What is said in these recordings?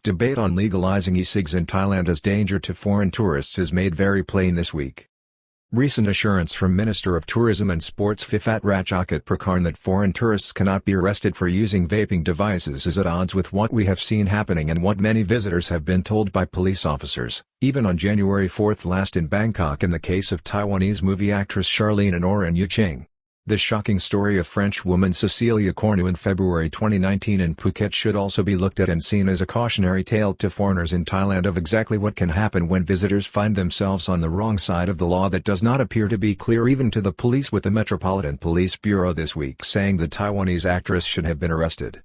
Debate on legalizing e-cigs in Thailand as danger to foreign tourists is made very plain this week. Recent assurance from Minister of Tourism and Sports Phiphat Ratchakitprakarn that foreign tourists cannot be arrested for using vaping devices is at odds with what we have seen happening and what many visitors have been told by police officers, even on January 4 last in Bangkok in the case of Taiwanese movie actress Charlene An or An Yu Qing. The shocking story of French woman Cecilia Cornu in February 2019 in Phuket should also be looked at and seen as a cautionary tale to foreigners in Thailand of exactly what can happen when visitors find themselves on the wrong side of the law that does not appear to be clear even to the police, with the Metropolitan Police Bureau this week saying the Taiwanese actress should have been arrested.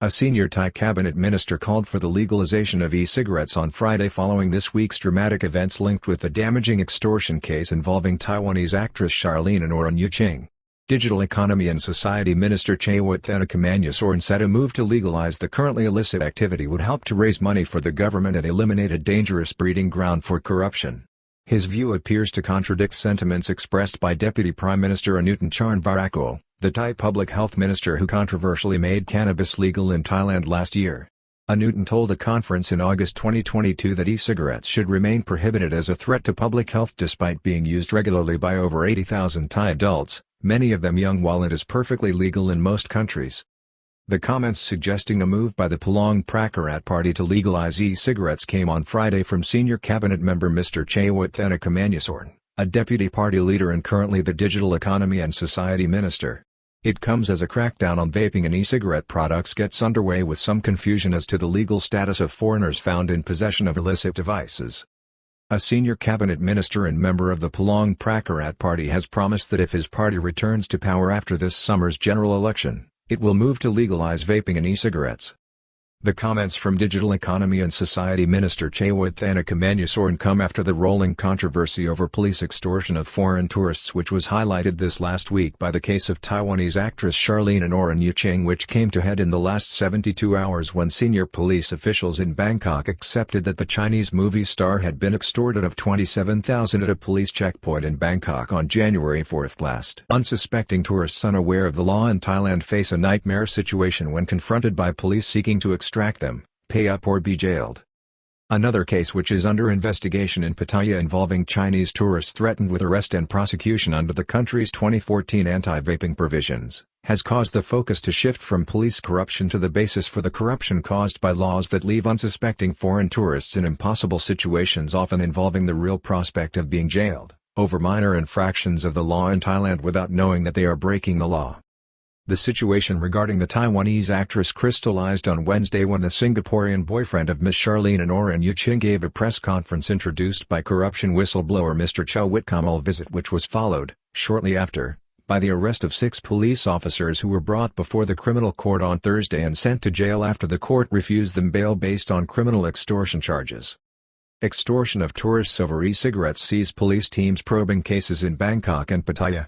A senior Thai cabinet minister called for the legalization of e-cigarettes on Friday following this week's dramatic events linked with the damaging extortion case involving Taiwanese actress Charlene An or An Yu Qing. Digital Economy and Society Minister Ratchakitprakarn said a move to legalize the currently illicit activity would help to raise money for the government and eliminate a dangerous breeding ground for corruption. His view appears to contradict sentiments expressed by Deputy Prime Minister An Yu Qing, the Thai public health minister who controversially made cannabis legal in Thailand last year. An Yu Qing told a conference in August 2022 that e-cigarettes should remain prohibited as a threat to public health despite being used regularly by over 80,000 Thai adults, many of them young, while it is perfectly legal in most countries. The comments suggesting a move by the Phiphat party to legalize e-cigarettes came on Friday from senior cabinet member Mr. Ratchakitprakarn, a deputy party leader and currently the Digital Economy and Society Minister. It comes as a crackdown on vaping and e-cigarette products gets underway with some confusion as to the legal status of foreigners found in possession of illicit devices. A senior cabinet minister and member of the Phiphat party has promised that if his party returns to power after this summer's general election, it will move to legalize vaping and e-cigarettes. The comments from Digital Economy and Society Minister Ratchakitprakarn come after the rolling controversy over police extortion of foreign tourists, which was highlighted this last week by the case of Taiwanese actress Charlene An or An Yu Qing, which came to head in the last 72 hours when senior police officials in Bangkok accepted that the Chinese movie star had been extorted of 27,000 at a police checkpoint in Bangkok on January 4 last. Unsuspecting tourists unaware of the law in Thailand face a nightmare situation when confronted by police seeking to extract them, pay up or be jailed. Another case which is under investigation in Pattaya involving Chinese tourists threatened with arrest and prosecution under the country's 2014 anti-vaping provisions, has caused the focus to shift from police corruption to the basis for the corruption caused by laws that leave unsuspecting foreign tourists in impossible situations, often involving the real prospect of being jailed, over minor infractions of the law in Thailand without knowing that they are breaking the law. The situation regarding the Taiwanese actress crystallized on Wednesday when the Singaporean boyfriend of Ms. Charlene An or An Yu Qing gave a press conference introduced by corruption whistleblower Mr. Chow Witkamal visit, which was followed, shortly after, by the arrest of 6 police officers who were brought before the criminal court on Thursday and sent to jail after the court refused them bail based on criminal extortion charges. Extortion of tourists over e-cigarettes sees police teams probing cases in Bangkok and Pattaya.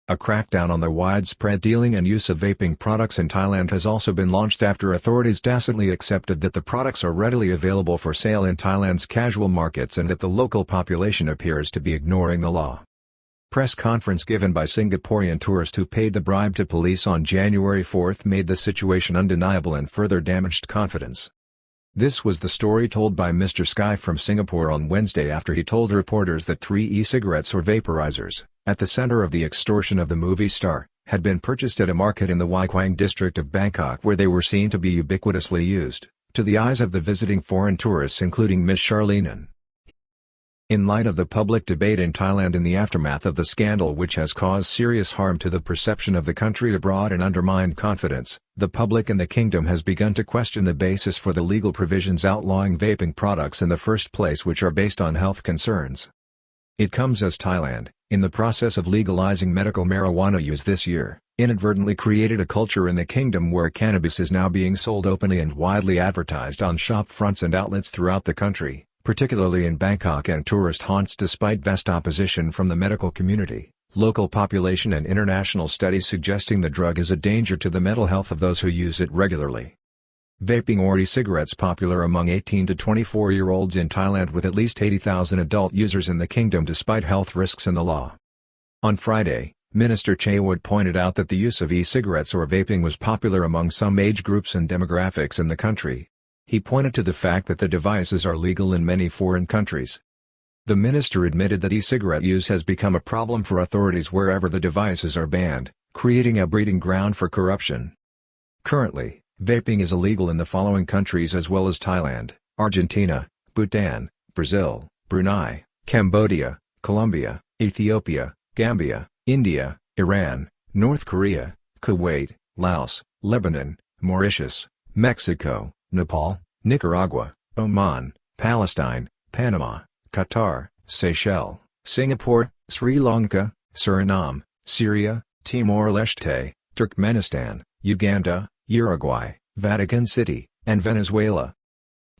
A crackdown on the widespread dealing and use of vaping products in Thailand has also been launched after authorities tacitly accepted that the products are readily available for sale in Thailand's casual markets and that the local population appears to be ignoring the law. Press conference given by Singaporean tourist who paid the bribe to police on January 4 made the situation undeniable and further damaged confidence. This was the story told by Mr. Sky from Singapore on Wednesday after he told reporters that 3 e-cigarettes or vaporizers, at the center of the extortion of the movie star, had been purchased at a market in the Wai Kwang district of Bangkok where they were seen to be ubiquitously used, to the eyes of the visiting foreign tourists including Ms. Charlene An. In light of the public debate in Thailand in the aftermath of the scandal, which has caused serious harm to the perception of the country abroad and undermined confidence, the public in the kingdom has begun to question the basis for the legal provisions outlawing vaping products in the first place, which are based on health concerns. It comes as Thailand, in the process of legalizing medical marijuana use this year, inadvertently created a culture in the kingdom where cannabis is now being sold openly and widely advertised on shop fronts and outlets throughout the country, particularly in Bangkok and tourist haunts, despite vast opposition from the medical community, local population and international studies suggesting the drug is a danger to the mental health of those who use it regularly. Vaping or e-cigarettes popular among 18 to 24-year-olds in Thailand, with at least 80,000 adult users in the kingdom despite health risks in the law. On Friday, Minister Ratchakitprakarn pointed out that the use of e-cigarettes or vaping was popular among some age groups and demographics in the country. He pointed to the fact that the devices are legal in many foreign countries. The minister admitted that e-cigarette use has become a problem for authorities wherever the devices are banned, creating a breeding ground for corruption. Currently, vaping is illegal in the following countries as well as Thailand, Argentina, Bhutan, Brazil, Brunei, Cambodia, Colombia, Ethiopia, Gambia, India, Iran, North Korea, Kuwait, Laos, Lebanon, Mauritius, Mexico, Nepal, Nicaragua, Oman, Palestine, Panama, Qatar, Seychelles, Singapore, Sri Lanka, Suriname, Syria, Timor-Leste, Turkmenistan, Uganda, Uruguay, Vatican City, and Venezuela.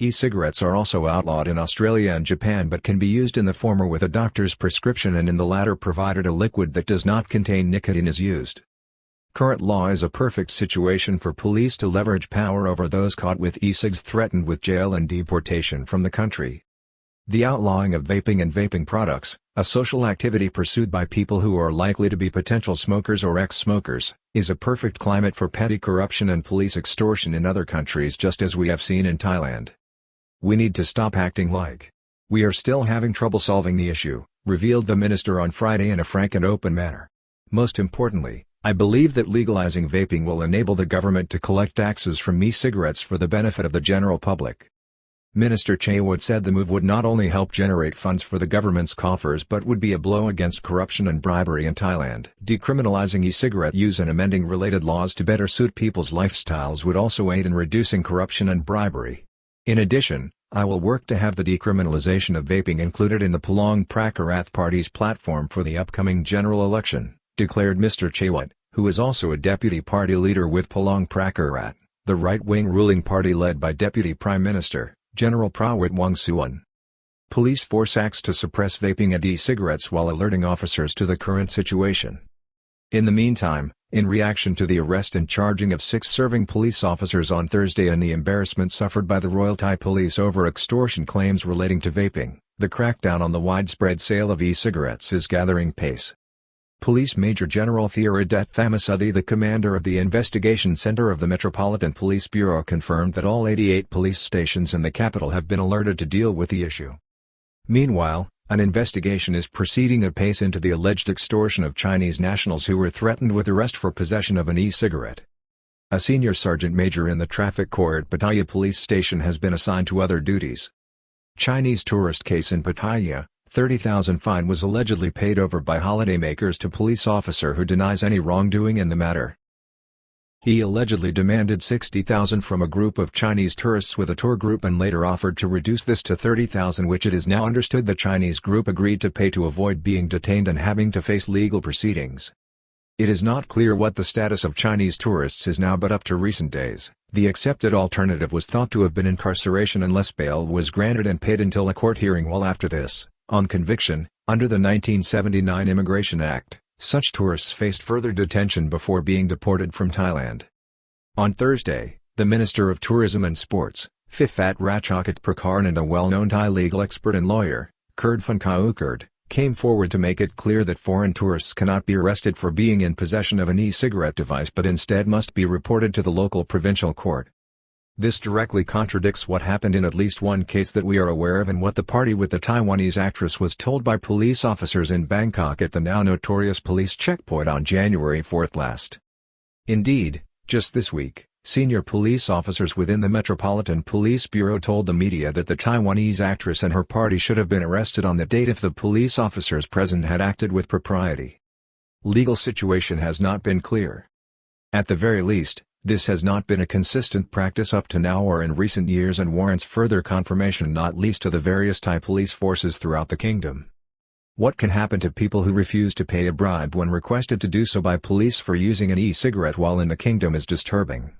E-cigarettes are also outlawed in Australia and Japan but can be used in the former with a doctor's prescription and in the latter provided a liquid that does not contain nicotine is used. Current law is a perfect situation for police to leverage power over those caught with e-cigs threatened with jail and deportation from the country. The outlawing of vaping and vaping products, a social activity pursued by people who are likely to be potential smokers or ex-smokers, is a perfect climate for petty corruption and police extortion in other countries just as we have seen in Thailand. We need to stop acting like we are still having trouble solving the issue, revealed the minister on Friday in a frank and open manner. Most importantly, I believe that legalizing vaping will enable the government to collect taxes from e-cigarettes for the benefit of the general public. Minister Chaywood said the move would not only help generate funds for the government's coffers but would be a blow against corruption and bribery in Thailand. Decriminalizing e-cigarette use and amending related laws to better suit people's lifestyles would also aid in reducing corruption and bribery. In addition, I will work to have the decriminalization of vaping included in the Phulang Prakarat Party's platform for the upcoming general election, declared Mr. Chaywood, who is also a deputy party leader with Phulang Prakarat, the right-wing ruling party led by Deputy Prime Minister General Prawit Wongsuwan. Police force acts to suppress vaping and e-cigarettes while alerting officers to the current situation. In the meantime, in reaction to the arrest and charging of 6 serving police officers on Thursday and the embarrassment suffered by the Royal Thai Police over extortion claims relating to vaping, the crackdown on the widespread sale of e-cigarettes is gathering pace. Police Major General Theoradet Thamasudi, the commander of the Investigation Center of the Metropolitan Police Bureau, confirmed that all 88 police stations in the capital have been alerted to deal with the issue. Meanwhile, an investigation is proceeding at pace into the alleged extortion of Chinese nationals who were threatened with arrest for possession of an e-cigarette. A senior sergeant major in the traffic corps at Pattaya Police Station has been assigned to other duties. Chinese tourist case in Pattaya. 30,000 fine was allegedly paid over by holidaymakers to police officer who denies any wrongdoing in the matter. He allegedly demanded 60,000 from a group of Chinese tourists with a tour group and later offered to reduce this to 30,000, which it is now understood the Chinese group agreed to pay to avoid being detained and having to face legal proceedings. It is not clear what the status of Chinese tourists is now, but up to recent days, the accepted alternative was thought to have been incarceration unless bail was granted and paid until a court hearing, while after this, on conviction, under the 1979 Immigration Act, such tourists faced further detention before being deported from Thailand. On Thursday, the Minister of Tourism and Sports, Phiphat Ratchakitprakarn, and a well-known Thai legal expert and lawyer, Kurdfan Kaukerd, came forward to make it clear that foreign tourists cannot be arrested for being in possession of an e-cigarette device but instead must be reported to the local provincial court. This directly contradicts what happened in at least one case that we are aware of and what the party with the Taiwanese actress was told by police officers in Bangkok at the now notorious police checkpoint on January 4 last. Indeed, just this week, senior police officers within the Metropolitan Police Bureau told the media that the Taiwanese actress and her party should have been arrested on the date if the police officers present had acted with propriety. Legal situation has not been clear. At the very least, this has not been a consistent practice up to now or in recent years and warrants further confirmation, not least to the various Thai police forces throughout the kingdom. What can happen to people who refuse to pay a bribe when requested to do so by police for using an e-cigarette while in the kingdom is disturbing.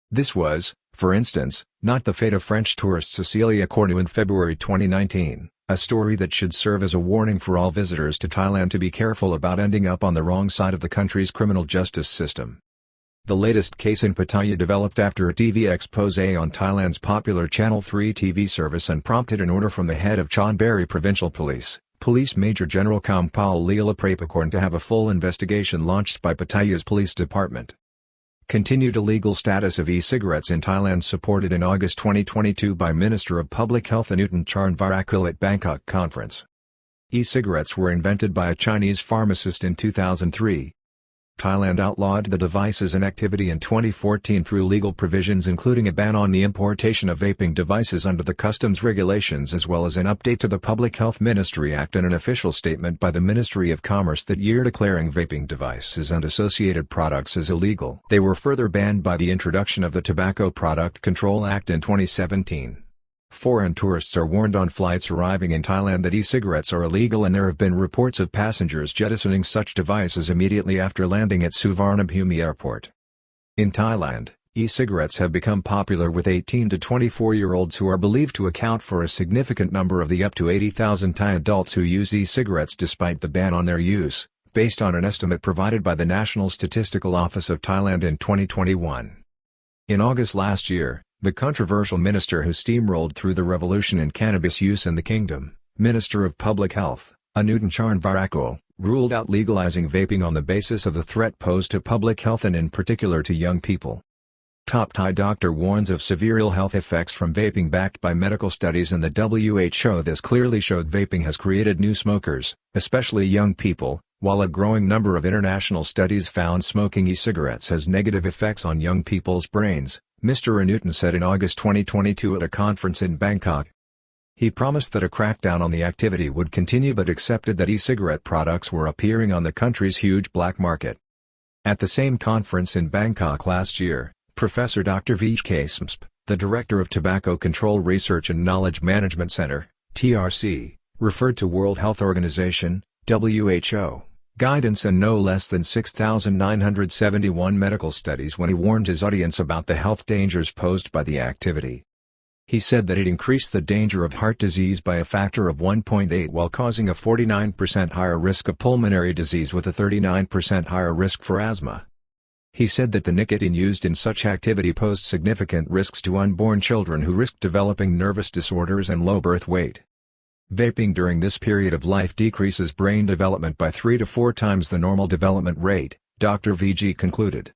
This was, for instance, not the fate of French tourist Cecilia Cornu in February 2019, a story that should serve as a warning for all visitors to Thailand to be careful about ending up on the wrong side of the country's criminal justice system. The latest case in Pattaya developed after a TV expose on Thailand's popular Channel 3 TV service and prompted an order from the head of Chonburi Provincial Police, Police Major General Kampal Leelaprapakorn, to have a full investigation launched by Pattaya's police department. Continued illegal status of e-cigarettes in Thailand supported in August 2022 by Minister of Public Health An Yu Qing at Bangkok conference. E-cigarettes were invented by a Chinese pharmacist in 2003. Thailand outlawed the devices and activity in 2014 through legal provisions including a ban on the importation of vaping devices under the customs regulations as well as an update to the Public Health Ministry Act and an official statement by the Ministry of Commerce that year declaring vaping devices and associated products as illegal. They were further banned by the introduction of the Tobacco Product Control Act in 2017. Foreign tourists are warned on flights arriving in Thailand that e-cigarettes are illegal and there have been reports of passengers jettisoning such devices immediately after landing at Suvarnabhumi Airport. In Thailand, e-cigarettes have become popular with 18 to 24-year-olds who are believed to account for a significant number of the up to 80,000 Thai adults who use e-cigarettes despite the ban on their use, based on an estimate provided by the National Statistical Office of Thailand in 2021. In August last year, the controversial minister who steamrolled through the revolution in cannabis use in the kingdom, Minister of Public Health, An Yu Qing, ruled out legalizing vaping on the basis of the threat posed to public health and in particular to young people. Top Thai doctor warns of severe ill health effects from vaping backed by medical studies and the WHO. This clearly showed vaping has created new smokers, especially young people, while a growing number of international studies found smoking e-cigarettes has negative effects on young people's brains, Mr. An Yu Qing said in August 2022 at a conference in Bangkok. He promised that a crackdown on the activity would continue but accepted that e-cigarette products were appearing on the country's huge black market. At the same conference in Bangkok last year, Professor Dr. Vijay Smsp, the director of Tobacco Control Research and Knowledge Management Center, TRC, referred to World Health Organization, WHO, guidance and no less than 6,971 medical studies when he warned his audience about the health dangers posed by the activity. He said that it increased the danger of heart disease by a factor of 1.8 while causing a 49% higher risk of pulmonary disease with a 39% higher risk for asthma. He said that the nicotine used in such activity posed significant risks to unborn children who risked developing nervous disorders and low birth weight. Vaping during this period of life decreases brain development by 3 to 4 times the normal development rate, Dr. VG concluded.